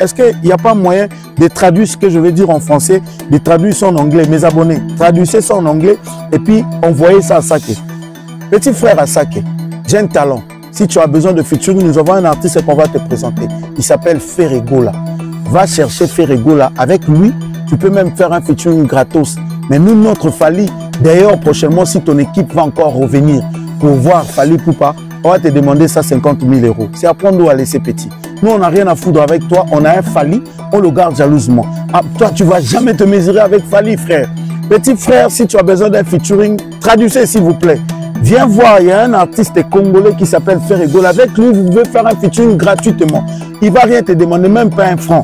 est-ce qu'il n'y a pas moyen de traduire ce que je vais dire en français, de traduire ça en anglais? Mes abonnés, traduisez ça en anglais et puis envoyez ça à Saké. Petit frère à Saké, j'ai un talent. Si tu as besoin de featuring, nous avons un artiste qu'on va te présenter. Il s'appelle Ferregola. Va chercher Ferregola. Avec lui, tu peux même faire un featuring gratos. Mais nous, notre Fally, d'ailleurs, prochainement, si ton équipe va encore revenir pour voir Fally Ipupa, on va te demander ça 50 000 €. C'est à prendre ou à laisser petit. Nous, on n'a rien à foutre avec toi. On a un Fally, on le garde jalousement. Ah, toi, tu ne vas jamais te mesurer avec Fally, frère. Petit frère, si tu as besoin d'un featuring, traduisez s'il vous plaît. Viens voir, il y a un artiste congolais qui s'appelle Ferregola. Avec lui, vous pouvez faire un featuring gratuitement. Il ne va rien te demander, même pas un franc.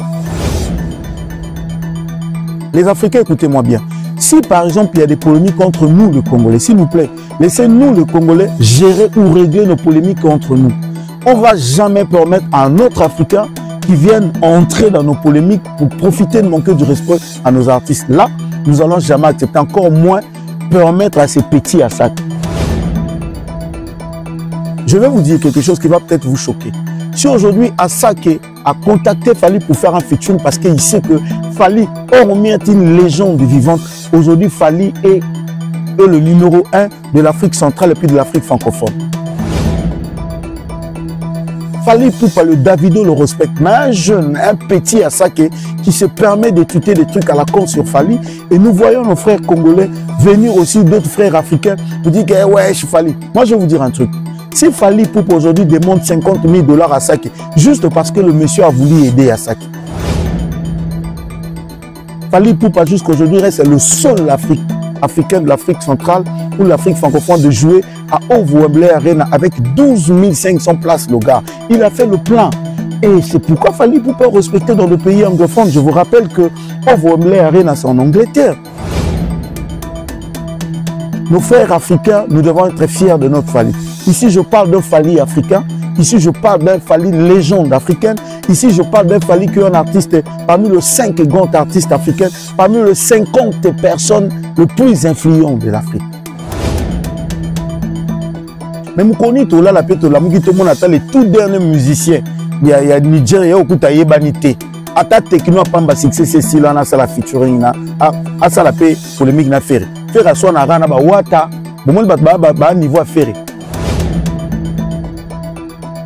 Les Africains, écoutez-moi bien. Si par exemple, il y a des polémiques entre nous, le Congolais, s'il vous plaît, laissez-nous, le Congolais, gérer ou régler nos polémiques entre nous. On ne va jamais permettre à un autre Africain qui vienne entrer dans nos polémiques pour profiter de manquer du respect à nos artistes. Là, nous n'allons jamais accepter, encore moins permettre à ces petits à ça. Je vais vous dire quelque chose qui va peut-être vous choquer. Si aujourd'hui Asake a contacté Fally pour faire un featuring parce qu'il sait que Fally, hormis est une légende vivante, aujourd'hui Fally est le numéro 1 de l'Afrique centrale et puis de l'Afrique francophone. Fally Ipupa, le Davido le respecte, mais un jeune, un petit Asake qui se permet de tweeter des trucs à la con sur Fally, et nous voyons nos frères congolais venir aussi, d'autres frères africains, nous dire que ouais, je suis Fally. Moi je vais vous dire un truc. Si Fally Ipupa aujourd'hui demande 50 000 $ à Saké, juste parce que le monsieur a voulu aider à Saké. Fally Ipupa jusqu'aujourd'hui reste le seul Africain de l'Afrique centrale ou l'Afrique francophone de jouer à Wembley Arena avec 12 500 places le gars. Il a fait le plein. Et c'est pourquoi Fally Ipupa est respecté dans le pays anglophone. Je vous rappelle que Wembley Arena c'est en Angleterre. Nos frères africains, nous devons être fiers de notre Fally. Ici, je parle d'un Fally africain. Ici, je parle d'un Fally légende africaine. Ici, je parle d'un Fally qui est un artiste parmi les 5 grands artistes africains, parmi les 50 personnes les plus influentes de l'Afrique. Mais vous connaissez là la pète la musique tout le monde attend les tout derniers musiciens. Il y a Nigeria au côté Yebanité. Ata techno pamba succès c'est là na sala featuring na a sala paix polémique na faire. Faire à son arana ba wata bon monde ba niveau à faire.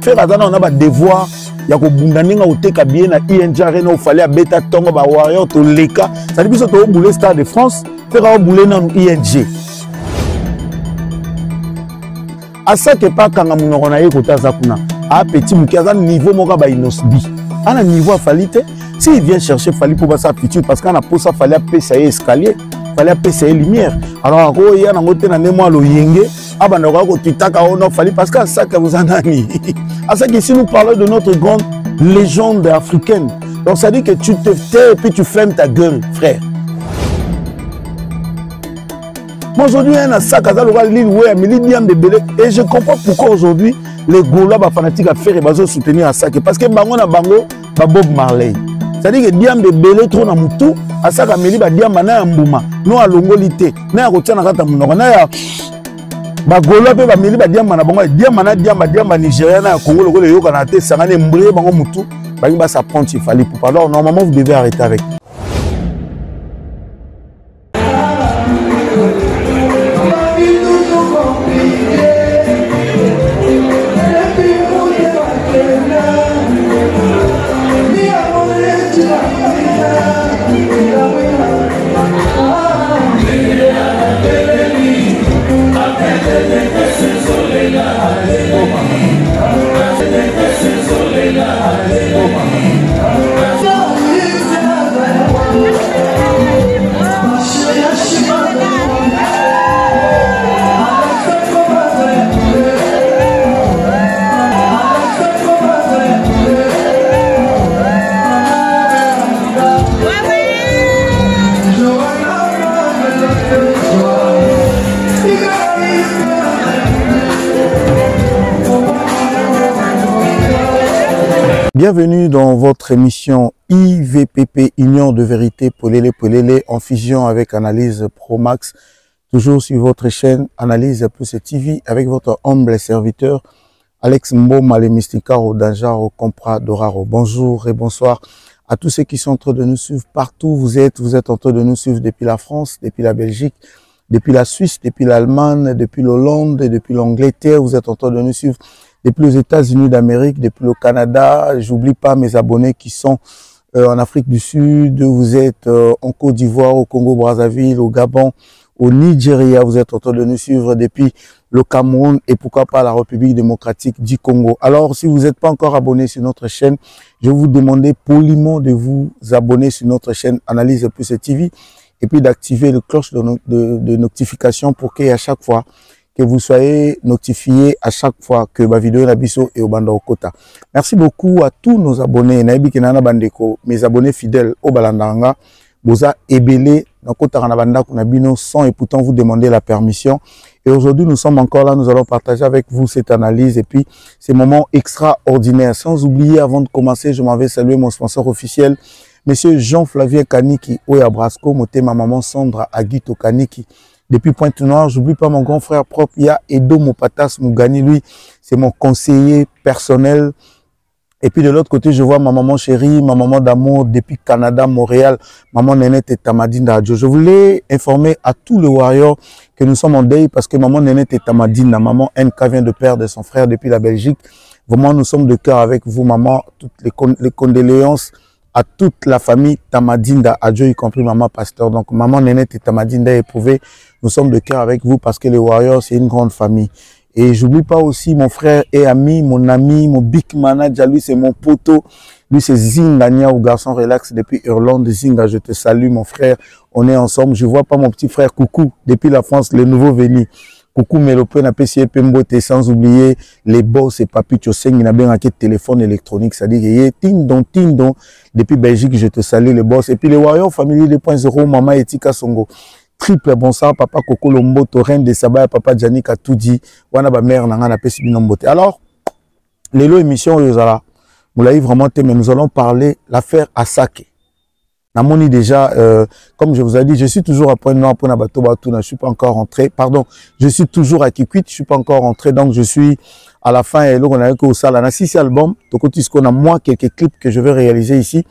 Faire à on a ba devoir ya ko bundaninga oteka bien na ING Arena au fallait beta tongo ba warrior to leka. Ça dit biso to boulé Stade de France, faire au boulé na ING. À ça que pas quand on a écouté ça kuna. À petit mukaza niveau moka ba inosbi. À un niveau à Falité, s'il vient chercher Fally pour sa feature parce qu'on a posé ça Fally à PCA escalier, Fally à PCA lumière. Alors il y a un côté na mémoire le yenge, ah ben on va ko tutaka on Fally parce que ça que vous en avez. À ça que si nous parlons de notre grande légende africaine, donc ça dit que tu te tais et puis tu fermes ta gueule, frère. Moi aujourd'hui, un sac à et je comprends pourquoi aujourd'hui les Gaulois fanatiques à faire et bazo soutenir à sac parce que bango na bango ba Bob Marley. C'est-à-dire que diam de belé trop na mutu à sac à meli ba diam na mbuma no a longolité na rotia na kata munoko na ya ba Gaulois pe ba meli ba diam na bango diam na diam Nigeria na Congo le ko yoka na te sangane mbré bango mutu ba ngba sa prendre il fallait pour alors normalement vous devez arrêter avec. Bienvenue dans votre émission IVPP, Union de Vérité Polélé en fusion avec Analyse Pro Max, toujours sur votre chaîne Analyse Plus TV avec votre humble serviteur Alex Mboma, le Mysticaro, Danjaro, Compra, Doraro. Bonjour et bonsoir à tous ceux qui sont en train de nous suivre partout où vous êtes en train de nous suivre depuis la France, depuis la Belgique, depuis la Suisse, depuis l'Allemagne, depuis l'Hollande, depuis l'Angleterre, vous êtes en train de nous suivre depuis les États-Unis d'Amérique, depuis le Canada. J'oublie pas mes abonnés qui sont en Afrique du Sud, vous êtes en Côte d'Ivoire, au Congo-Brazzaville, au Gabon, au Nigeria, vous êtes en train de nous suivre depuis le Cameroun et pourquoi pas la République démocratique du Congo. Alors, si vous n'êtes pas encore abonné sur notre chaîne, je vais vous demander poliment de vous abonner sur notre chaîne Analyse Plus TV et puis d'activer le cloche de notification pour qu'à chaque fois que vous soyez notifiés à chaque fois que ma vidéo Nabiso et au Banda Okota. Merci beaucoup à tous nos abonnés. Naibi Kenana Bandeko, mes abonnés fidèles au Balandanga. Boza Ebele, Nakota Ranabanda Kunabino, sans et pourtant vous demander la permission. Et aujourd'hui, nous sommes encore là, nous allons partager avec vous cette analyse et puis ces moments extraordinaires. Sans oublier, avant de commencer, je m'en vais saluer mon sponsor officiel, Monsieur Jean-Flavien Kaniki, Oya Brasco, moté ma maman Sandra Aguito Kaniki. Depuis Pointe-Noire, j'oublie pas mon grand frère propre, il y a Edo Mopatas Mougani, lui, c'est mon conseiller personnel. Et puis de l'autre côté, je vois ma maman chérie, ma maman d'amour depuis Canada, Montréal, maman Nénette et Tamadine Adjo. Je voulais informer à tous les warriors que nous sommes en deuil parce que maman Nénette et Tamadine, la maman NK vient de perdre son frère depuis la Belgique. Vraiment, nous sommes de cœur avec vous, maman, toutes les condoléances à toute la famille Tamadinda Adjo, y compris maman pasteur. Donc, maman Nénette et Tamadinda éprouvée, nous sommes de cœur avec vous parce que les Warriors, c'est une grande famille. Et j'oublie pas aussi mon frère et ami, mon big manager, lui c'est mon poteau, lui c'est Zinga Nia, ou garçon relax depuis Irlande. Zinga, je te salue mon frère, on est ensemble. Je vois pas mon petit frère Coucou, depuis la France, le nouveau venu. Coucou Melope na PCE Pembote, sans oublier les boss et papi Tchoseng, il a bien un téléphone électronique, c'est-à-dire Tindon, depuis Belgique, je te salue les boss. Et puis les Warriors Family 2.0, maman Etika Songo, triple bonsoir, papa Koko Lombo, Reine de Sabaya, papa Janik a tout dit, wana ba mère nanga na PCB Nombote. Alors, les lots émissions, moulaï vraiment mais nous allons parler l'affaire Asake. Namoni déjà, comme je vous ai dit, je suis toujours à Pointe-Noire pour Nabato Batuna, je suis pas encore rentré, pardon, je suis toujours à Kikwit, je suis pas encore rentré, donc je suis à la fin, et là on a eu au Salana 6 albums, on a moi quelques clips que je vais réaliser ici,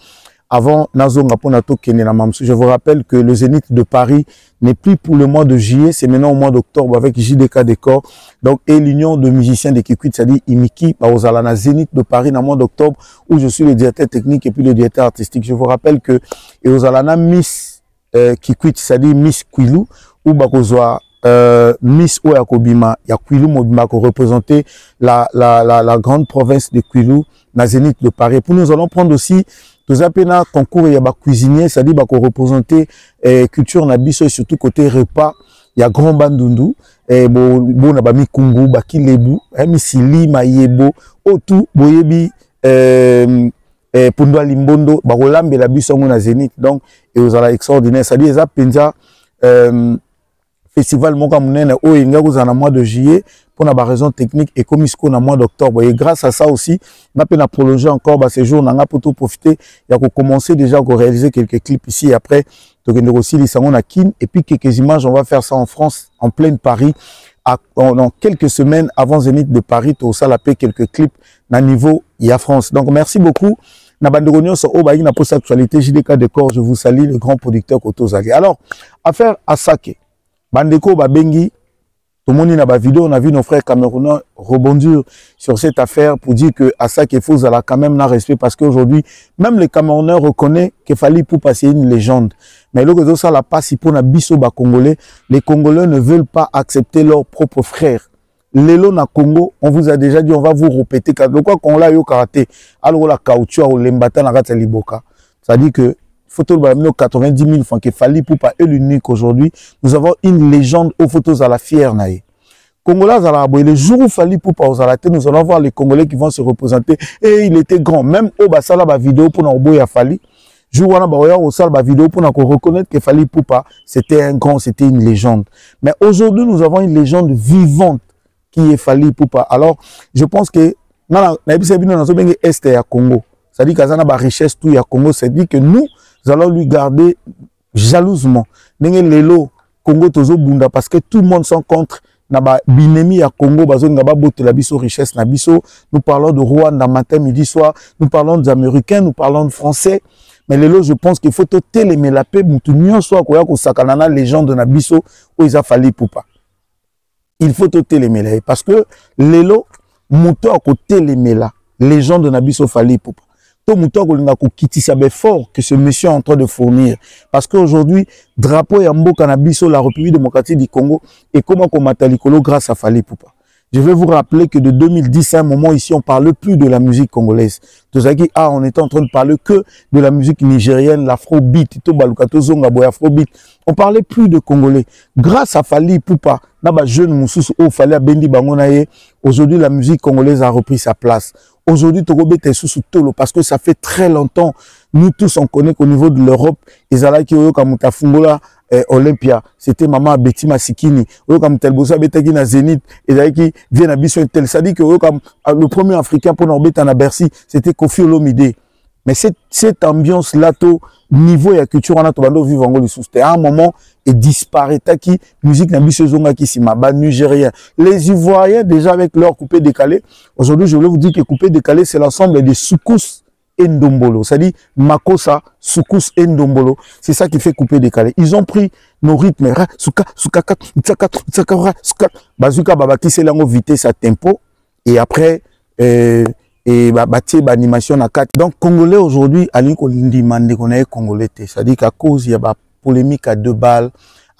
avant Nazonga Ponato Kenena Mamsou. Je vous rappelle que le Zénith de Paris n'est plus pour le mois de juillet, c'est maintenant au mois d'octobre avec JDK Décor. Donc, et l'union de musiciens de Kikwit, c'est-à-dire Imiki, Baozalana Zénith de Paris, dans le mois d'octobre, où je suis le directeur technique et puis le directeur artistique. Je vous rappelle que Eozalana Miss Kikwit, c'est-à-dire Miss Kwilu, ou Bakozwa Miss Oyakobima, ya Kwilu Mobima, qui représenter la grande province de Kwilu, na Zénith de Paris. Pour nous allons prendre aussi tout ça, un concours, il y a des cuisiniers, c'est-à-dire qu'on représenter culture nabiso et surtout côté repas, il y a grand bandundu, et bon na ba mi kungu, ba kilebu, mi sili mayebo, otu boyebi pundo limbondo, ba rolambe la biso na Zénith. Donc et vous allez extraordinaire, c'est-à-dire ça penza festival moka munene o inga en mois de juillet pour la raison technique et comme isko na mois d'octobre. Et grâce à ça aussi, on a prolongé encore ces jours, on a pour tout profiter, il y a commencé déjà à réaliser quelques clips ici et après, donc on a aussi les salons à Kim et puis quelques images, on va faire ça en France, en pleine Paris, dans quelques semaines avant Zénith de Paris, tout ça, quelques clips à niveau, il y a France. Donc merci beaucoup. Na banderonio sur Obaï, na post actualité, JDK Décor, je vous salue, le grand producteur Koto Zali. Alors, affaire Asake. Bandeko Babengi, tout le monde na ba vidéo, on a vu nos frères camerounais rebondir sur cette affaire pour dire que Asake Fouz a quand même un respect parce qu'aujourd'hui, même les Camerounais reconnaissent qu'il fallait pour passer une légende. Mais le réseau ça la passe pour na biso ba Congolais, les Congolais ne veulent pas accepter leurs propres frères. Lelo na Congo, on vous a déjà dit, on va vous répéter, de quoi qu'on l'a eu karaté, alors la caoutchouc ou l'embata na rata liboka. Ça dit que photo de 90 000 francs qu'il fallait pour pas l'unique aujourd'hui. Nous avons une légende aux photos à la fière naïe. Congolais à la boye, le jour où il fallait pour pas aux alatés, nous allons voir les Congolais qui vont se représenter. Et il était grand. Même au basala ba vidéo pour nous boye à fali. Jour où on a ba au sal ba vidéo pour nous reconnaître qu'il fallait pour pas. C'était un grand, c'était une légende. Mais aujourd'hui, nous avons une légende vivante qui est fallait pour pas. Alors, je pense que na est à Congo. C'est-à-dire qu'il y a une richesse tout à Congo. C'est-à-dire que nous allons lui garder jalousement. Nenge lelo Congo tozo bunda parce que tout le monde sont contre na ba binemi ya Congo bazonga ba bote la biso richesse na biso. Nous parlons de Rwanda matin midi soir, nous parlons des Américains, nous parlons de Français. Mais lelo je pense qu'il faut télémer la paix mutu nyonso akoya ko sakanana légende na biso o isa fali pupa. Il faut télémer la parce que lelo muto ako télémer la légende na biso fali pupa. Tout le monde a fort que ce monsieur est en train de fournir. Parce qu'aujourd'hui, drapeau Yambo Cannabiso, la République démocratique du Congo, et comment combattre l'icolo grâce à Fali Poupa. Je vais vous rappeler que de 2010 à un moment ici, on ne parle plus de la musique congolaise. On était en train de parler que de la musique nigérienne, l'afrobeat, on parlait plus de Congolais. Grâce à Fali Poupa, aujourd'hui la musique congolaise a repris sa place. Aujourd'hui, Togobet est sous Tolo parce que ça fait très longtemps. Nous tous, on connaît qu'au niveau de l'Europe, Ezala qui est comme Fungola Olympia, c'était Maman Betty Masikini, comme Telbosa Betagui na Zénith, et qui vient à Bisson Tel. Ça dit que le premier Africain pour Norbert à Bercy, c'était Kofi Olomide. Mais cette ambiance-là, niveau et la culture, on a tout vivre en c'était à un moment et disparaît. Qui musique n'a pas qui s'imaba nigérien. Les Ivoiriens, déjà avec leur coupé décalé. Aujourd'hui, je voulais vous dire que coupé décalé, c'est l'ensemble des soukous et ndombolo. C'est-à-dire Makosa, soukous et ndombolo. C'est ça qui fait coupé décalé. Ils ont pris nos rythmes. Souka, souka, souka, souka, souka. Bazuka, babaki, c'est là, vitesse à tempo. Et après, et bâtir animation à 4. Donc Congolais aujourd'hui ali ko ndimande qu'on est Congolais, c'est-à-dire qu'à cause il y a ba polémique à 2 balles,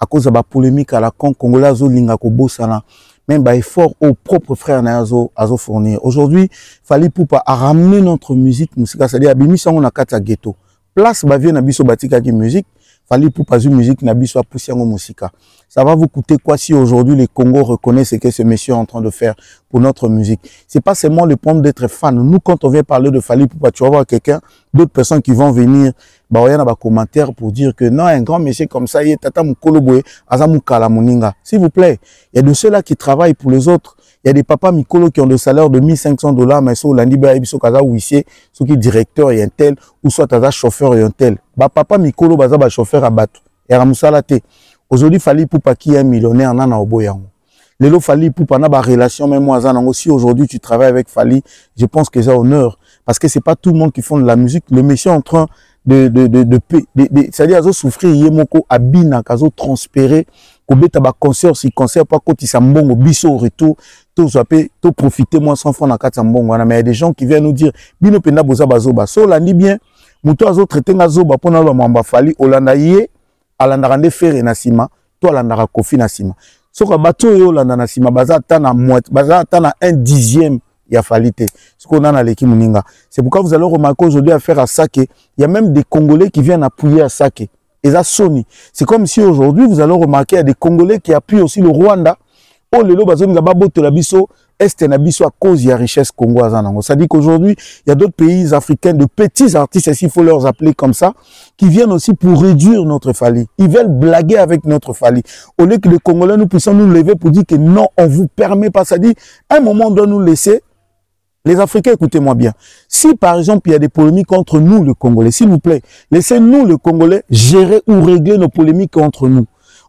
à cause de ba polémique à la con Congolais zo linga ko bosana, même ba effort aux propres frères na azo fournir. Aujourd'hui, Fali Poupa a ramené notre musique, c'est-à-dire abimi sango na kata ghetto. Place ba vie na biso batika ki musique, Fali Poupa zu musique na biso poussi yango musika. Ça va vous coûter quoi si aujourd'hui les Congos reconnaissent ce que ce monsieur est en train de faire pour notre musique? C'est pas seulement le point d'être fan. Nous, quand on vient parler de Fali Poupa, tu vas voir quelqu'un, d'autres personnes qui vont venir, bah, il y a un commentaire pour dire que non, un grand monsieur comme ça, il est tata mukoloboe, azamukala muninga. S'il vous plaît, il y a de ceux-là qui travaillent pour les autres. Il y a des papas Mikolo qui ont des salaires de 1500 $, mais soit l'andiba ebiso kaza huissier, soit qui directeur et un tel, ou soit taza chauffeur et un tel. Bah, papa Mikolo baza ba chauffeur à bateau. Et ramusalate. Aujourd'hui, Fali Poupa qui est un millionnaire, nana oboyango. Lelo Fali Poupa na ba relation, même moi, si aujourd'hui tu travailles avec Fali, je pense que c'est honneur. Parce que c'est pas tout le monde qui font de la musique. Le monsieur est en train c'est-à-dire, souffrir, yemoko, abina, kazo transpérer, kobeta ba concert, si concert, pas koti sambongo, biso au retour, to profiter moins sans fond na kat sambongo. Mais il y a des gens qui viennent nous dire, bino penda boza bazoba. So, la ni bien, mouto azo traiter nga zoba, pona lo mamba Fali, olanda yé, alandara nde fer na sima, to alandara kofi na sima. So, ka bato yo olanda na sima, baza atana moite, baza atana 1/10 il y a falité. Ce qu'on a dans l'équipe Mouninga. C'est pourquoi vous allez remarquer aujourd'hui à faire à Saké. Il y a même des Congolais qui viennent appuyer à Saké. Et ça Sony. C'est comme si aujourd'hui vous allez remarquer il y a des Congolais qui appuient aussi le Rwanda. Oh le lo bazon ngaba boto la biso est na biso à cause de la richesse congolaise. Ça dit qu'aujourd'hui il y a d'autres pays africains de petits artistes, s'il faut leur appeler comme ça, qui viennent aussi pour réduire notre Fali. Ils veulent blaguer avec notre Fali. Au lieu que les Congolais nous puissions nous lever pour dire que non, on vous permet pas. Ça dit à un moment on doit nous laisser. Les Africains, écoutez-moi bien. Si, par exemple, il y a des polémiques entre nous, les Congolais, s'il vous plaît, laissez-nous, les Congolais, gérer ou régler nos polémiques entre nous.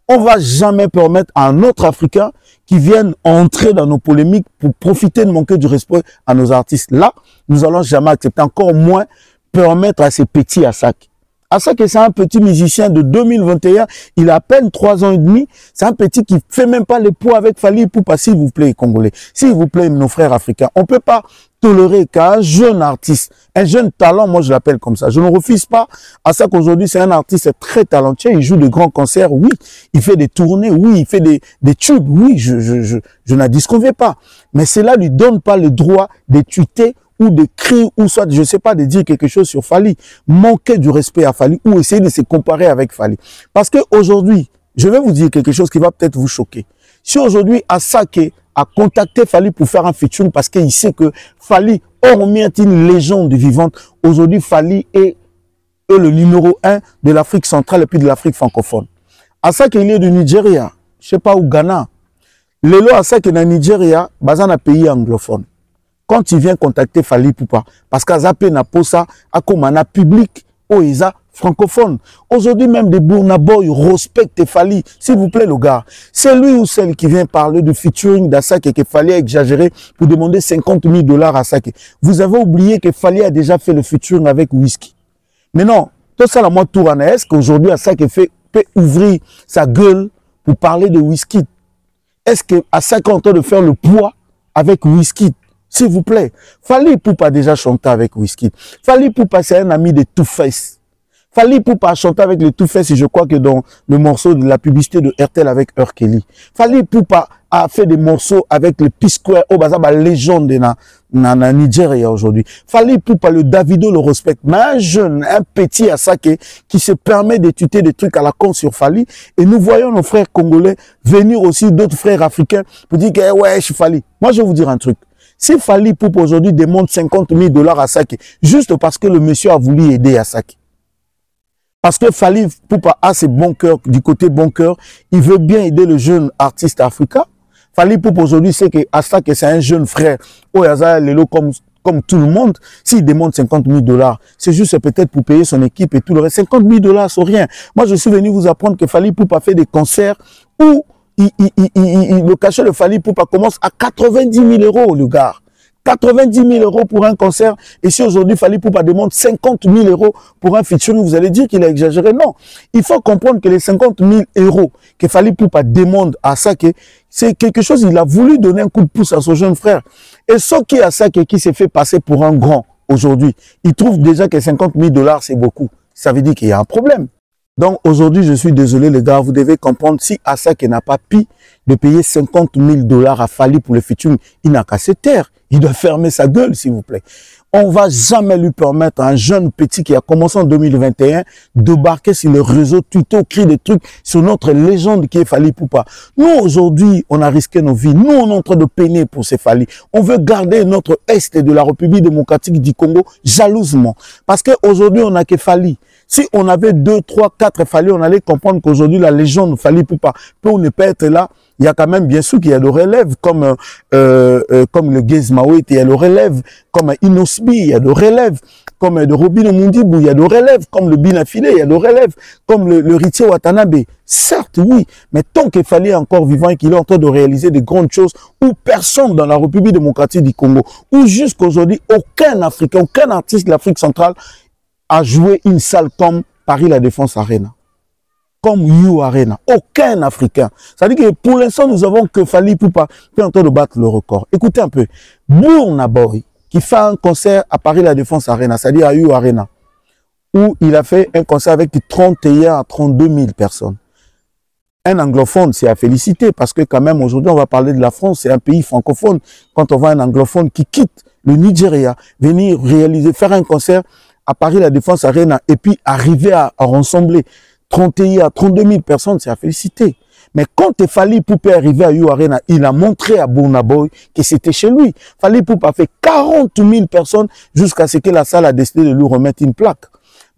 On va jamais permettre à un autre Africain qui vienne entrer dans nos polémiques pour profiter de manquer du respect à nos artistes. Là, nous allons jamais accepter, encore moins permettre à ces petits Assak. Assak, c'est un petit musicien de 2021, il a à peine 3 ans et demi, c'est un petit qui fait même pas les poids avec Fali Poupa, s'il vous plaît, Congolais, s'il vous plaît, nos frères africains. On peut pas tolérer qu'un jeune artiste, un jeune talent, moi je l'appelle comme ça, je ne refuse pas à ça qu'aujourd'hui c'est un artiste très talentueux, il joue de grands concerts, oui, il fait des tournées, oui, il fait des tubes, oui, je n'en disconviens pas, mais cela lui donne pas le droit de tweeter ou de crier, ou soit, je sais pas, de dire quelque chose sur Fali, manquer du respect à Fali, ou essayer de se comparer avec Fali. Parce que aujourd'hui, je vais vous dire quelque chose qui va peut-être vous choquer. Si aujourd'hui, Asake a contacté Fali pour faire un featuring parce qu'il sait que Fali, hormis est une légende vivante, aujourd'hui, Fali est le numéro 1 de l'Afrique centrale et puis de l'Afrique francophone. Asake, il est du Nigeria, je sais pas où, Ghana. Lelo Asake na Nigeria, bazan un pays anglophone. Quand il vient contacter Fali Poupa, parce qu'à Zapé n'a pas ça, à comme un public, Oeza francophone. Aujourd'hui, même des Burna Boy respectent Fally. S'il vous plaît, le gars. C'est lui ou celle qui vient parler de featuring d'Asake et qu'il fallait exagérer pour demander 50 000 $ à Asake. Vous avez oublié que Fally a déjà fait le featuring avec Whisky. Mais non, tout ça, la moi, tour est-ce qu'aujourd'hui, Asake peut ouvrir sa gueule pour parler de Whisky? Est-ce que Asake est en train de faire le poids avec Whisky? S'il vous plaît. Fally Ipupa a déjà chanté avec Whisky. Fally Ipupa, c'est un ami de Two-Face. Fally Ipupa a chanté avec les Two-Face et je crois que dans le morceau de la publicité de RTL avec R. Kelly. Fally Ipupa a fait des morceaux avec le P-Square au Bazaba, légende na Nigeria aujourd'hui. Fally Ipupa, le Davido le respecte. Mais un jeune, un petit Asake qui se permet d'étudier des trucs à la con sur Fally. Et nous voyons nos frères congolais venir aussi, d'autres frères africains, pour dire que ouais, je suis Fally. Moi, je vais vous dire un truc. Si Fally Ipupa aujourd'hui demande 50 000 $ à Asake, juste parce que le monsieur a voulu aider Asake. Parce que Fally Ipupa a ses bons cœurs, du côté bon cœur, il veut bien aider le jeune artiste africain. Fally Ipupa aujourd'hui sait que Asake c'est un jeune frère, comme tout le monde. S'il demande 50 000 $, c'est juste peut-être pour payer son équipe et tout le reste. 50 000 $, c'est rien. Moi, je suis venu vous apprendre que Fally Ipupa fait des concerts où le cachet de Fally Ipupa commence à 90 000 €, le gars. 90 000 € pour un concert. Et si aujourd'hui Fally Ipupa demande 50 000 € pour un featuring, vous allez dire qu'il a exagéré. Non. Il faut comprendre que les 50 000 € que Fally Ipupa demande à Asake, c'est quelque chose, il a voulu donner un coup de pouce à son jeune frère. Et ce qui est Asake qui s'est fait passer pour un grand aujourd'hui, il trouve déjà que 50 000 $ c'est beaucoup. Ça veut dire qu'il y a un problème. Donc aujourd'hui, je suis désolé les gars, vous devez comprendre, si Asake n'a pas pu de payer 50 000 $ à Fally pour le featuring, il n'a qu'à se taire. Il doit fermer sa gueule, s'il vous plaît. On va jamais lui permettre à un jeune petit qui a commencé en 2021 débarquer sur le réseau Twitter, créer des trucs sur notre légende qui est Fally Ipupa. Nous, aujourd'hui, on a risqué nos vies. Nous, on est en train de peiner pour ces Fally. On veut garder notre Est de la République démocratique du Congo jalousement. Parce qu'aujourd'hui, on n'a que Fally. Si on avait 2, 3, 4 Fally, on allait comprendre qu'aujourd'hui, la légende Fally Ipupa peut ou ne pas être là. Il y a quand même bien sûr qu'il y a le relève comme le Gez Maouet, il y a le relève comme Inosbi, il y a le relève comme de Robin Mundibou, il y a le relève comme le Binafile, il y a le relève comme le Ritie Watanabe. Certes, oui, mais tant qu'il fallait encore vivant et qu'il est en train de réaliser des grandes choses où personne dans la République démocratique du Congo, où jusqu'aujourd'hui, aucun Africain, aucun artiste de l'Afrique centrale a joué une salle comme Paris La Défense Arena. Comme You Arena. Aucun Africain. Ça veut dire que pour l'instant, nous avons que Fally Ipupa qui est en train de battre le record. Écoutez un peu. Burna Boy, qui fait un concert à Paris La Défense Arena, c'est-à-dire à You Arena, où il a fait un concert avec 31 à 32 000 personnes. Un anglophone, c'est à féliciter parce que quand même, aujourd'hui, on va parler de la France, c'est un pays francophone. Quand on voit un anglophone qui quitte le Nigeria, venir réaliser, faire un concert à Paris La Défense Arena et puis arriver à rassembler 31 à 32 000 personnes, c'est à féliciter. Mais quand Fally Ipupa est arrivé à You Arena, il a montré à Burna Boy que c'était chez lui. Fally Ipupa a fait 40 000 personnes jusqu'à ce que la salle a décidé de lui remettre une plaque.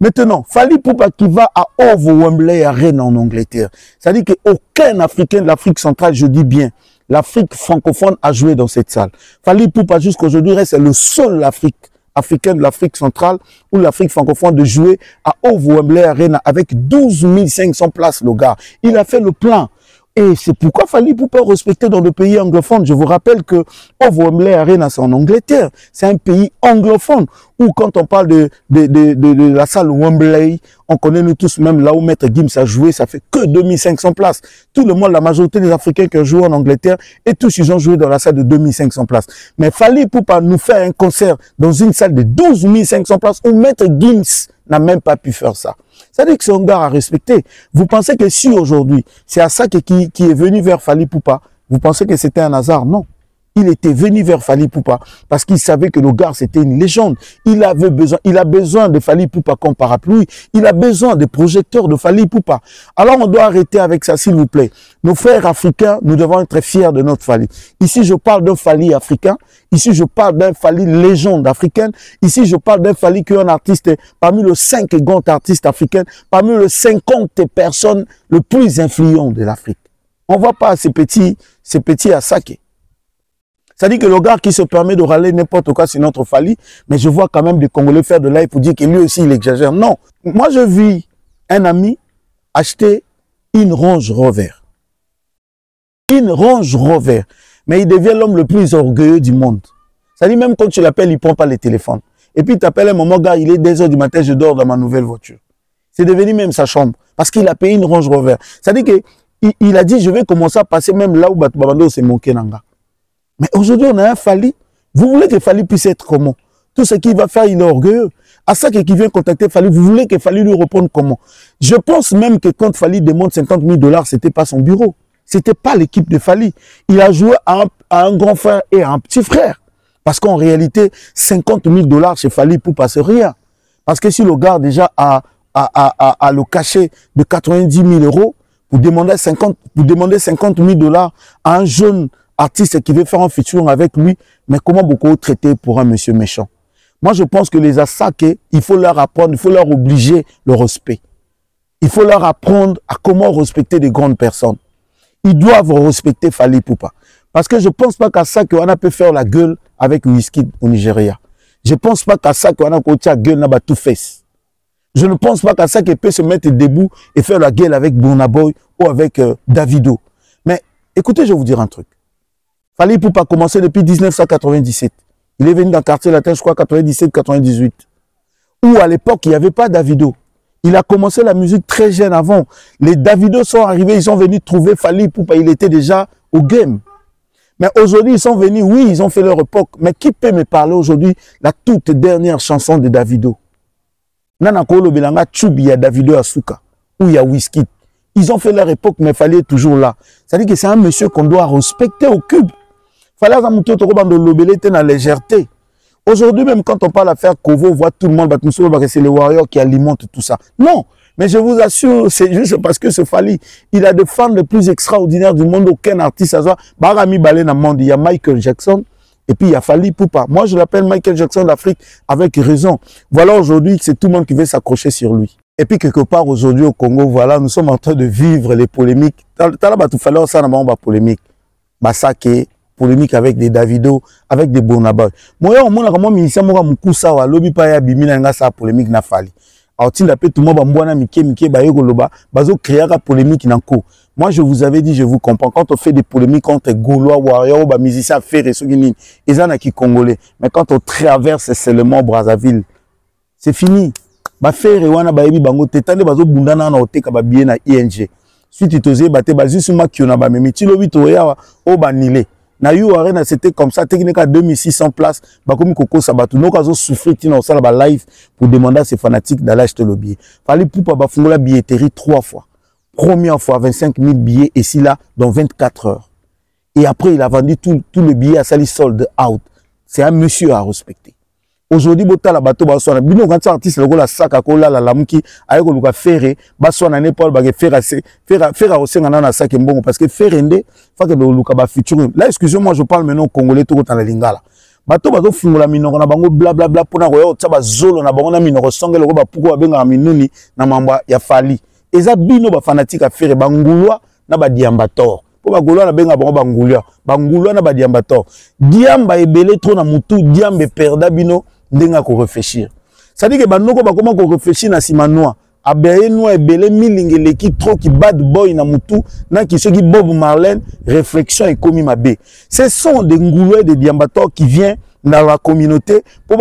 Maintenant, Fally Ipupa qui va à Wembley Arena en Angleterre. Ça dit qu'aucun Africain de l'Afrique centrale, je dis bien, l'Afrique francophone a joué dans cette salle. Fally Ipupa jusqu'aujourd'hui reste le seul africain de l'Afrique centrale ou l'Afrique francophone de jouer à Wembley Arena avec 12 500 places, le gars. Il a fait le plein. Et c'est pourquoi Fally Ipupa respecter dans le pays anglophone. Je vous rappelle que Wembley Arena, c'est en Angleterre. C'est un pays anglophone. Où quand on parle de la salle Wembley, on connaît nous tous, même là où Maître Gims a joué, ça fait que 2500 places. Tout le monde, la majorité des Africains qui ont joué en Angleterre, et tous ils ont joué dans la salle de 2500 places. Mais Fally Ipupa nous fait un concert dans une salle de 12 500 places où Maître Gims n'a même pas pu faire ça. Ça veut dire que c'est un gars à respecter. Vous pensez que si aujourd'hui, c'est Asake qui est venu vers Fally Ipupa, vous pensez que c'était un hasard? Non. Il était venu vers Fally Ipupa parce qu'il savait que le gars, c'était une légende. Il a besoin de Fally Ipupa comme parapluie. Il a besoin des projecteurs de Fally Ipupa. Alors, on doit arrêter avec ça, s'il vous plaît. Nos frères africains, nous devons être fiers de notre Fally. Ici, je parle d'un Fally africain. Ici, je parle d'un Fally légende africaine. Ici, je parle d'un Fally qui est un artiste parmi les 5 grands artistes africains, parmi les 50 personnes les plus influentes de l'Afrique. On ne voit pas ces petits Asake. C'est-à-dire que le gars qui se permet de râler n'importe quoi sur notre Fally, mais je vois quand même des Congolais faire de live pour dire que lui aussi il exagère. Non, moi je vis un ami acheter une Range Rover. Une Range Rover. Mais il devient l'homme le plus orgueilleux du monde. C'est-à-dire même quand tu l'appelles, il ne prend pas le téléphone. Et puis il t'appelle un moment, gars, il est 2 h du matin, je dors dans ma nouvelle voiture. C'est devenu même sa chambre. Parce qu'il a payé une Range Rover. C'est-à-dire qu'il a dit, je vais commencer à passer même là où Babando s'est moqué Nanga. Mais aujourd'hui, on a un Fally. Vous voulez que Fally puisse être comment? Tout ce qu'il va faire, il est orgueilleux. À ça qui vient contacter Fally, vous voulez que Fally lui réponde comment? Je pense même que quand Fally demande 50 000 $, ce n'était pas son bureau. Ce n'était pas l'équipe de Fally. Il a joué à un grand frère et à un petit frère. Parce qu'en réalité, 50 000 $ chez Fally pour passer rien. Parce que si le gars déjà a le cachet de 90 000 € pour demander 50 000 $ à un jeune artiste qui veut faire un featuring avec lui, mais comment beaucoup traiter pour un monsieur méchant? Moi, je pense que les Asake, il faut leur apprendre, il faut leur obliger le respect. Il faut leur apprendre à comment respecter des grandes personnes. Ils doivent respecter Fally Ipupa. Parce que je ne pense pas qu'à ça qu'on a pu faire la gueule avec Wizkid au Nigeria. Je ne pense pas qu'à ça qu'on a pu la gueule dans tout face. Je ne pense pas qu'à ça qu'il peut se mettre debout et faire la gueule avec Burna Boy ou avec Davido. Mais écoutez, je vais vous dire un truc. Fally Ipupa a commencé depuis 1997. Il est venu dans le quartier latin, je crois, 97-98. Où à l'époque, il n'y avait pas Davido. Il a commencé la musique très jeune avant. Les Davido sont arrivés, ils sont venus trouver Fally Ipupa. Il était déjà au game. Mais aujourd'hui, ils sont venus, oui, ils ont fait leur époque. Mais qui peut me parler aujourd'hui la toute dernière chanson de Davido? Nana Kolo Belanga Tchoubi, il y a Davido Asuka, ou il y a Wizkid. Ils ont fait leur époque, mais Fally est toujours là. C'est-à-dire que c'est un monsieur qu'on doit respecter au cube. Fally est dans la légèreté. Aujourd'hui, même quand on parle à faire Kovo, on voit tout le monde, c'est les Warriors qui alimentent tout ça. Non, mais je vous assure, c'est juste parce que ce Fally, il a des fans les plus extraordinaires du monde, aucun artiste à ça. Barami Balé dans le monde, il y a Michael Jackson, et puis il y a Fally Ipupa. Moi, je l'appelle Michael Jackson d'Afrique avec raison. Voilà aujourd'hui que c'est tout le monde qui veut s'accrocher sur lui. Et puis quelque part aujourd'hui au Congo, voilà, nous sommes en train de vivre les polémiques. Tout fallait ça dans ma polémique. Basake, polémique avec des Davido, avec des Burna Boy. Moi, on m'a comment ministère moi mukusa wa lobi pa ya bimina nga sa polémique na Fally. Alors tu l'appelles tout le monde bambwana mike ba yogoloba, bazo créer la polémique nanko. Moi je vous avais dit, je vous comprends, quand on fait des polémiques entre Gaulois, Warriors, ba musiciens Ferré, Sogini, ils en a qui congolais. Mais quand on traverse seulement Brazzaville, c'est fini. Ba Ferré wana ba yebi bango tetande bazo bundana na oteka ba bien na ING. Suite itoze bate bazu suma kiona ba memi ti lobi to ya o banile. Na yu arena c'était comme ça, technique à 2600 places, bakomi koko sabatu no kazo souffrir tina osala ba live pour demander à ses fanatiques d'aller acheter le billet. Fally Ipupa ba fungola billetterie 3 fois. Première fois 25 000 billets et si là dans 24 heures. Et après il a vendu tout le billet à Sali sold out. C'est un monsieur à respecter. Aujourd'hui botala bato basona bino quand artiste le la saka ko la lamuki ayeko luka Ferré basona ne Paul ba Ferré osenga na saka mbongo parce que Ferré ndé fa que luka ba featuring. Là excusez-moi, je parle maintenant congolais tout dans la lingala. Bato bazo fungola minoko na bango bla bla bla pona ko yo tsaba zolo na bango na minoko songelo ko ba puko benga minuni na mamba ya Fally. Eza bino ba fanatique a Ferré bangulwa na ba diambator. Po ba golo na benga bango bangulwa na ba diambator. Diamba ebele trop na mutu, diambe perda bino ndenga ko réfléchir. Ça dit que banoko ba comment ko réfléchir na simanoa. Abeye noa ebele milingele ki trop ki bad boy na mutu na ki ceux qui Bob Marley réflexion et komi mabe. Ce sont des ngouloués de diambator qui viennent dans la communauté pour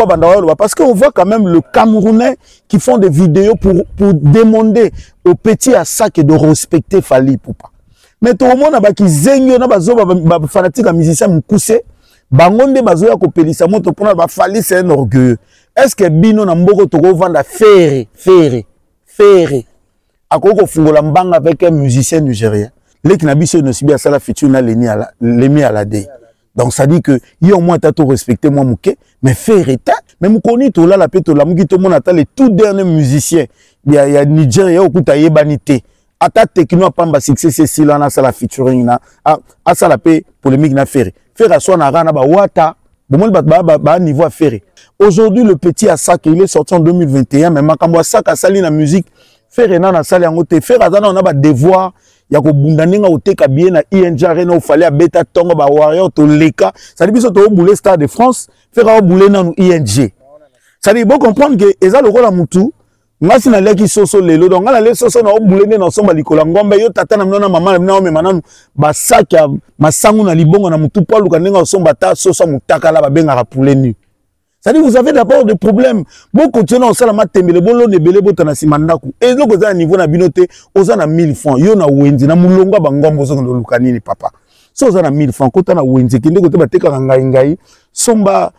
parce qu'on voit quand même le Camerounais qui font des vidéos pour demander aux petits à ça de respecter Fally Ipupa. Mais tout le monde a qui zengyo na bazo ba fanatique à musicien mukuse bangonde bazo ya ko pelisa moto pour na Fally c'est un orgueil. Est-ce que bino na mboko to ko vendre Ferré akoko fungola mbanga avec un musicien nigérien les kinabiso no sibi asala feature na lemi à la day. Donc ça dit que il au moins t'as respecté moi mouké mais Ferré ta mais mukoni to la peto la muki to mona ta les tout derniers musiciens il y a Nigeria okuta yebanité ata techno pamba succès c'est si là na sala featuring na a sala pe polémique na Ferré soit na rana ba wata bon ba niveau à Ferré. Aujourd'hui le petit Asake il est sorti en 2021 mais makambo Asake sali na musique Ferré na sali en côté Ferré on a ba devoir ya ko bundanenga oteka bien na ING Arena o fallait beta tongo ba warrior to leka ça dit biso to boule Stade de France faire boule na ING ça dit bon comprendre que eza lokola mutu ngasi na leki soso lelo donc ngala le soso na boule ne na somba likola ngombe yo tata na mona mama na o mananu ba sac ya masangu na libongo na mutu Paul kanenga somba ta soso mutaka la ba benga poulet nu. C'est-à-dire vous avez d'abord des problèmes. Bon continuez au salama tembele bon lo nebele botana simandaku. Et lo goza niveau na binote oza na 1000 francs. Yo na wenzi na mulonga bangombo zo ndo lukanini papa. So oza na 1000 francs kota na wenzi kinde kote bateka ngai somba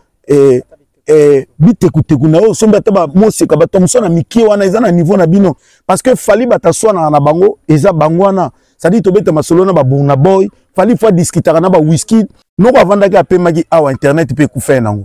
bitekuteku na o somba taba moseka batomso na mikie wana eza na niveau na bino parce que fali bataswa na bango eza bangwana. C'est-à-dire tobeta masolo na ba Burna Boy, fali fois discuter na ba whisky. No ko avandaki apemaki awa internet pe kufa nango.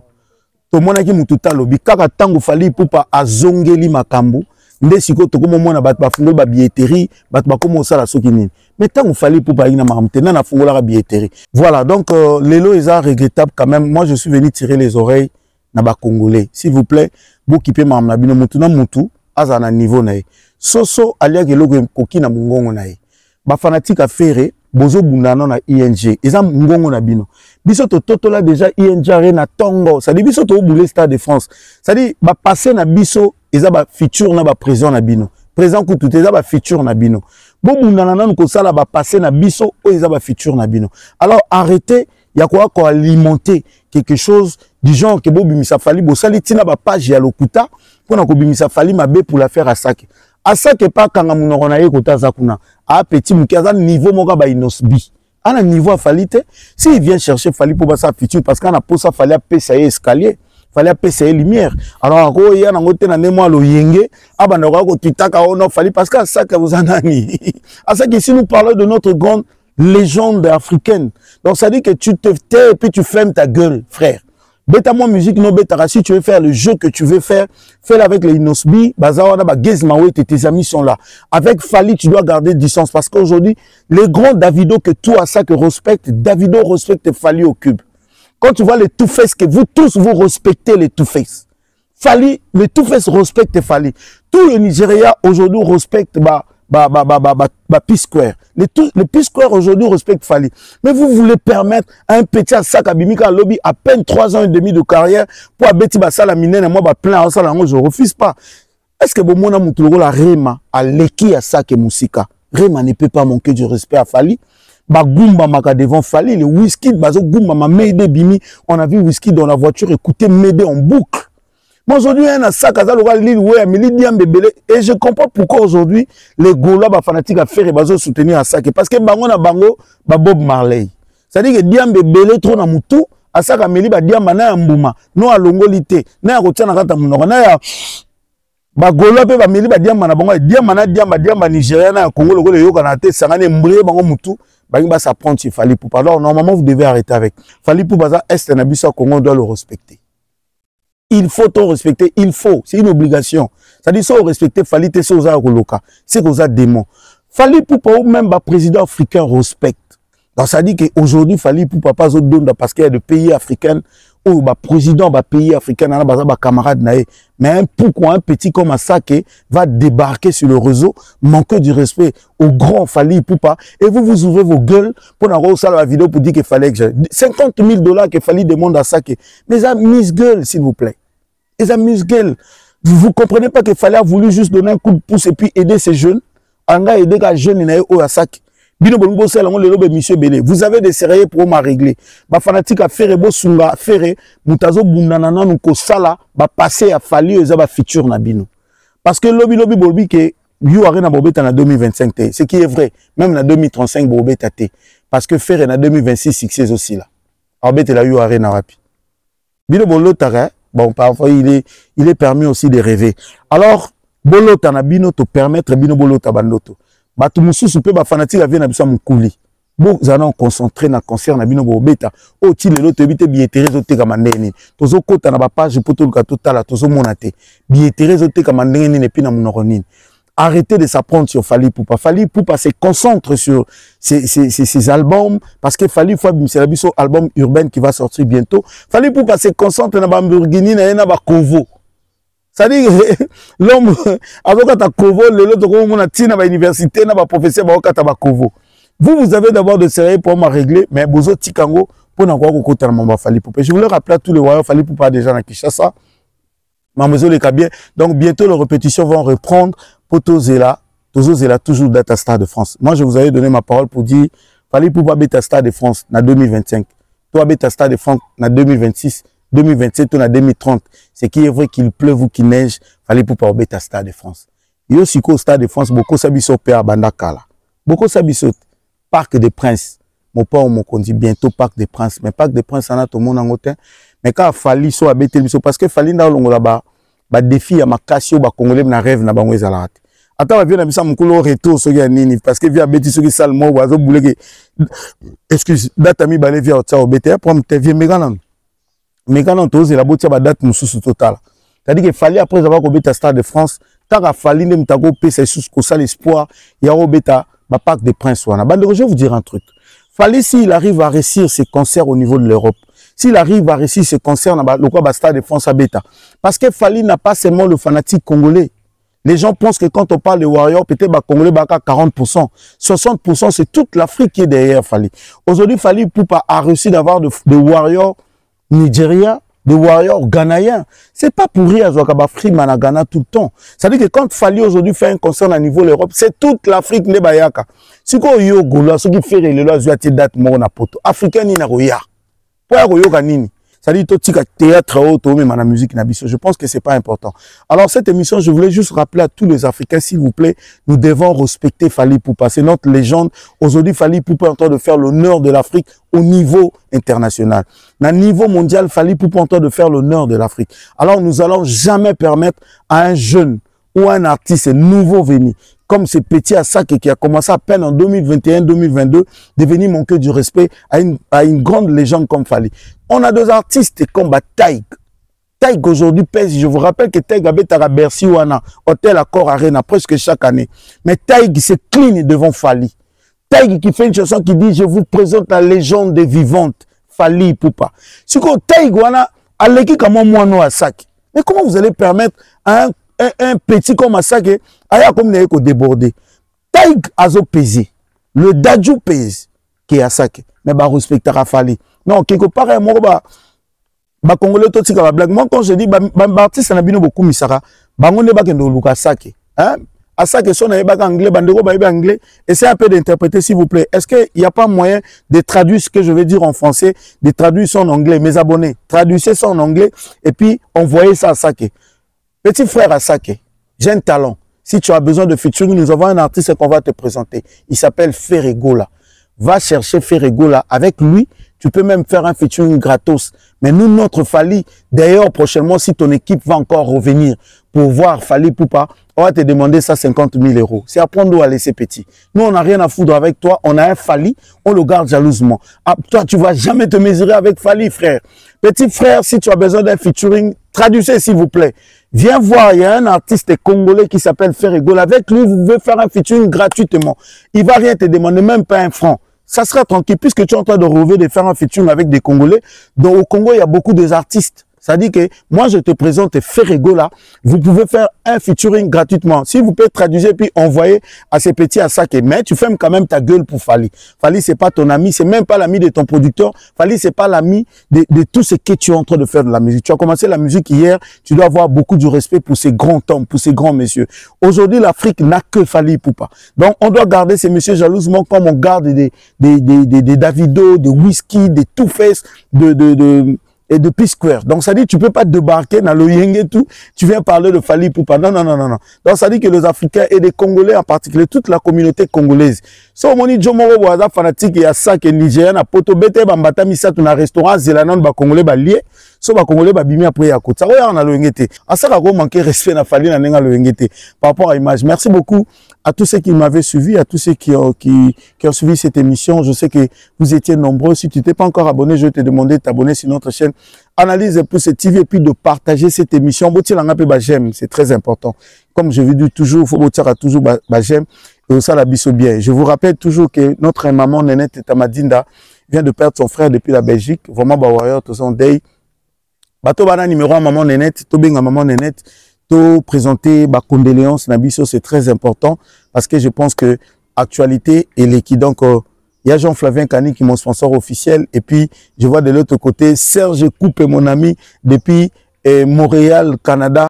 To monaki mututa lobi kaka tango fali pupa azongeli makambo nde siko to komo mona bat ba fungoli ba billetterie bat ba komo sala soki nini mais tango fali pupa ina makamte na fungola ba billetterie voilà donc lelo eza regrettable quand même. Moi je suis venu tirer les oreilles na ba congolais s'il vous plaît bo kipe mam na bino mutu na mutu aza na niveau na ye soso alia ke logo koki na mungongo na ye ba fanatique affaire bozo bundana na ING eza ngongo na bino biso to totola déjà ING Arena tongo ça dit biso to boule Stade de France ça dit ba passer na biso eza ba feature na ba président na bino président ku tout eza ba feature na bino bo bundana nanu ko sala ba passer na biso o eza ba feature na bino alors arrêtez ya ko alimenter quelque chose du genre que bo bimisa fali bo sali tina ba page ya lokuta pona ko bimisa fali mabe pour la faire à sac. À ça que pas quand on a écouté ça kuna à petit mukaza niveau moka ba inosbi à un niveau falite s'il vient chercher fali pour sa future parce qu'on a pour ça fallait passer escalier fallait passer lumière alors ko ya na ngote na nemo lo yenge abana ko titaka ono fali parce que ça que vous en avez à ça que si nous parlons de notre grande légende africaine donc ça dit que tu te tais et puis tu fermes ta gueule frère. Beta moi musique no beta si tu veux faire le jeu que tu veux faire, fais-le avec les Inosbi, Bazawana, Gizmawe, tes amis sont là. Avec Fali, tu dois garder distance parce qu'aujourd'hui, les grands Davido que tout à ça que respecte, Davido respecte Fali au cube. Quand tu vois les Two-Face, que vous tous vous respectez les Two-Face. Fali, les Two-Face respectent Fali. Tout le Nigeria aujourd'hui respecte P-Square. Le P-Square aujourd'hui respecte Fali. Mais vous voulez permettre à un petit sac à Bimika Lobby à peine 3 ans et demi de carrière pour abeti basala minene moi plein ça je refuse pas. Est-ce que bomona mutuloko la Rema à leki à sac et musika. Rema ne peut pas manquer du respect à Fali. Bagumba maka devant Fali le whisky bazo gumba ma Mede Bimi, on a vu whisky dans la voiture écouter Mede en boucle. Moi aujourd'hui, il y a un sac à et je comprends pourquoi aujourd'hui les Gaulois fanatiques à faire et bazo soutenir un sac parce que bango na bango ba Bob Marley. C'est-à-dire que Diambe belé trop na mutu à sac à meli ba Diamba na mbuma no a longolité na rotia na kata munoko na ya ba Gaulois pe ba meli ba Diamba na bango Diamba Nigeria na Congo lokole yoka na te sangane mbré bango mutu ba ça prendre il fallait pour alors normalement vous devez arrêter avec fallait pour baza est na biso Congo doit le respecter. Il faut tout respecter, il faut, c'est une obligation. Ça dit ça, respecter, fallait te ça aux loca, c'est aux démons. Fallait pour pas même le président africain respecte. Donc ça dit qu'aujourd'hui, fallait pour pas autres parce qu'il y a des pays africains où le président des pays africains n'a pas camarade naé. Mais pourquoi un petit comme ça qui va débarquer sur le réseau, manquer du respect au grand fallait pour pas et vous ouvrez vos gueules pour avoir ça la vidéo pour dire qu'il fallait que j'ai 50 000 $ qu'il fallait demander à ça que mais ça mise gueule s'il vous plaît. Et ça muscle. Vous comprenez pas qu'il fallait voulu juste donner un coup de pouce et puis aider ces jeunes. Anga aider les jeunes au sac. Vous avez des sérieux pour m'a régler. Ba fanatique à faire bo sunga faire mutazo bundanana nuko sala ba passer à Fali eza ba feature na bino. Parce que lobby bolbi que you arena bobeta na 2025 té. Ce qui est vrai, même na 2035 bobeta té parce que faire na 2026 succès aussi là. Arbete la you arena rapi. Bino bolo tara. Bon, parfois, il est permis aussi de rêver. Alors, bolo tanabino te permettre bino bolo tabandoto. Batu mususu pe ba fanatique a vient na mukuli. Bo zana concentré na concert na bino bo beta. O ti lelo te bite billetterie zo te kamandeni. Tozo kota na ba page poto ka totala tozo monate. Billetterie zo te kamandeni ne pi na munoko nini. Arrêtez de s'apprendre sur Fali Poupa. Fali Poupa se concentre sur ses albums parce que Fali Poupa c'est un album urbain qui va sortir bientôt. Fali Poupa se concentre na Lamborghini na Kovo. Ça dit que l'homme, avec ta kovo, l'autre, on a tina à l'université, na ba professeur, ba okata ba kovo. Vous avez d'abord de sérieux pour me régler, mais bozo tikango, pour n'avoir qu'au côté de mon Fally Poupa. Je voulais rappeler à tous les warriors Fally Poupa déjà à Kinshasa. Mamezo le Kabien. Donc bientôt les répétitions vont reprendre pour Tozela. Tozela toujours Data Star de France. Moi je vous avais donné ma parole pour dire Fally Poupa Beta Star de France en 2025. Toi Beta Star de France en 2026, 2027 ou en 2030. C'est qui est vrai qu'il pleuve ou qu'il neige, Fally Poupa Beta Star de France. Yo siko Star de France beaucoup sabiso père Bandakala. Beaucoup sabiso Parc des Princes. Mon père mon dit bientôt Parc des Princes. Mais Parc des Princes, on a tout le monde en côté. Mais quand Fally soit à Bétel, parce que Fally dans le là-bas, défi à ma cassio, ba Congolais, na rêve, na bango ezalate. Attends, va venir à mon couloir retour, ce gars nini, parce que via Bétel, ce qui sale mot, oiseau boulé, excuse, date ami balé via au Bétel, pour me vieux méganan. Méganan, tous, et la beauté, ba date moussous total. C'est-à-dire qu'il fallait après avoir au Beta Star de France, tant qu'à Fally, ne m'tago pèse sous ça l'espoir, il y a au Beta, ba Parc des Princes, wana. Bah, je vais vous dire un truc. Fally, s'il arrive à réussir ses concerts au niveau de l'Europe, s'il arrive à réussir ses concerts dans le Stade de France à Beta, parce que Fally n'a pas seulement le fanatique congolais. Les gens pensent que quand on parle de Warriors, peut-être bah, Congolais, bah, 40%. 60%, c'est toute l'Afrique qui est derrière Fally. Aujourd'hui, Fally Poupa a réussi d'avoir de Warriors nigériens, de Warriors ghanéens. C'est pas pour rire à Zouakaba Freeman à Ghana tout le temps. Ça veut dire que quand Fally aujourd'hui fait un concert à niveau de l'Europe, c'est toute l'Afrique ne bayaka. Si ko yo gola, ce qui fait le lois zuati date mo na poto. Africain ni na roya. Pour yo ganini. Ça dit tout tika théâtre auto même la musique na biso. Je pense que c'est pas important. Alors cette émission, je voulais juste rappeler à tous les Africains, s'il vous plaît, nous devons respecter Fally Poupa. C'est notre légende. Aujourd'hui, Fally Poupa est en train de faire l'honneur de l'Afrique au niveau international. À niveau mondial, Fally Poupa est en train de faire l'honneur de l'Afrique. Alors nous allons jamais permettre à un jeune ou un artiste nouveau venu, comme ce petit Asake qui a commencé à peine en 2021-2022, de venir manquer du respect à une grande légende comme Fally. On a deux artistes comme Taïg. Taïg aujourd'hui pèse, je vous rappelle que Taïg habite à Bercy ou à Hôtel Accor Arena presque chaque année. Mais Taïg se cligne devant Fally. Taïg qui fait une chanson qui dit « Je vous présente la légende des vivantes, Fally Poupa ». Si vous Taïg wana aleki comme moi no Asake. Mais comment vous allez permettre à un petit comme Asake aya comme n'est qu'au débordé. Taïg azo pesé. Le Dadju pèse qui est Asake. Mais bah respectera Fally. Non, quelque part, moi, bah, Congolais, tout ça, blague. Moi, quand je dis, bah, artiste, on a bien beaucoup, misara. Bah, on est pas qu'un Luka Asake. Hein? Asake, son est pas anglais, bandero, bah, anglais. Essayez un peu d'interpréter, s'il vous plaît. Est-ce qu'il n'y a pas moyen de traduire ce que je vais dire en français, de traduire ça en anglais, mes abonnés? Traduisez ça en anglais, et puis, envoyez ça à Asake. Petit frère Asake, j'ai un talent. Si tu as besoin de featuring, nous avons un artiste qu'on va te présenter. Il s'appelle Ferregola. Va chercher Ferregola. Avec lui, tu peux même faire un featuring gratos. Mais nous, notre Fally, d'ailleurs, prochainement, si ton équipe va encore revenir pour voir Fally Poupa, on va te demander ça 50 000 €. C'est à prendre ou à laisser petit. Nous, on n'a rien à foutre avec toi. On a un Fally, on le garde jalousement. Ah, toi, tu vas jamais te mesurer avec Fally, frère. Petit frère, si tu as besoin d'un featuring, traduisez, s'il vous plaît. Viens voir, il y a un artiste congolais qui s'appelle Ferregola. Avec lui, vous pouvez faire un featuring gratuitement. Il va rien te demander, même pas un franc. Ça sera tranquille, puisque tu es en train de rêver de faire un featuring avec des Congolais. Donc au Congo, il y a beaucoup d'artistes. Ça dit que moi, je te présente Ferregola. Vous pouvez faire un featuring gratuitement. Si vous pouvez traduire puis envoyer à ces petits Asake. Mais tu fermes quand même ta gueule pour Fally. Fally, c'est pas ton ami. C'est même pas l'ami de ton producteur. Fally, c'est pas l'ami de tout ce que tu es en train de faire de la musique. Tu as commencé la musique hier. Tu dois avoir beaucoup de respect pour ces grands hommes, pour ces grands messieurs. Aujourd'hui, l'Afrique n'a que Fally Poupa. Donc, on doit garder ces messieurs jalousement comme on garde des Davido, des Whisky, des Two-Face, et de P-Square. Donc, ça dit, tu peux pas te débarquer dans le Yeng et tout. Tu viens parler de Fally Poupa. Non, non, non, non, non. Donc, ça dit que les Africains et les Congolais en particulier, toute la communauté congolaise. So, moni, Jomoro, Boaza, fanatique, et à ça, que Nigérian, à Poto, Bete, Bambata, Misa, tout un restaurant, Zélanan, ba Congolais, ba lié. So, ba Congolais, ba bimi après, à côté. Ça, ouais, on a le Yengete. À ça, on manqué respect, na Fally, na nenga le Yengete. Par rapport à l'image. Merci beaucoup à tous ceux qui m'avaient suivi, à tous ceux qui ont suivi cette émission. Je sais que vous étiez nombreux. Si tu t'es pas encore abonné, je vais te demander de t'abonner sur notre chaîne Analyse Pousse TV et puis de partager cette émission. J'aime, c'est très important. Comme je vous dis toujours, il faut toujours j'aime et ça la biso bien. Je vous rappelle toujours que notre maman Nénette Tamadinda vient de perdre son frère depuis la Belgique. Vraiment, warrior, tout son day. Bato bana numéro 1 maman Nénette, Tobinga maman Nénette. to présenter ma condoléance Nabiso, c'est très important parce que je pense que actualité et l'équipe. Donc, il y a Jean-Flavien Kani qui est mon sponsor officiel. Et puis, je vois de l'autre côté Serge Coupe, mon ami, depuis Montréal, Canada.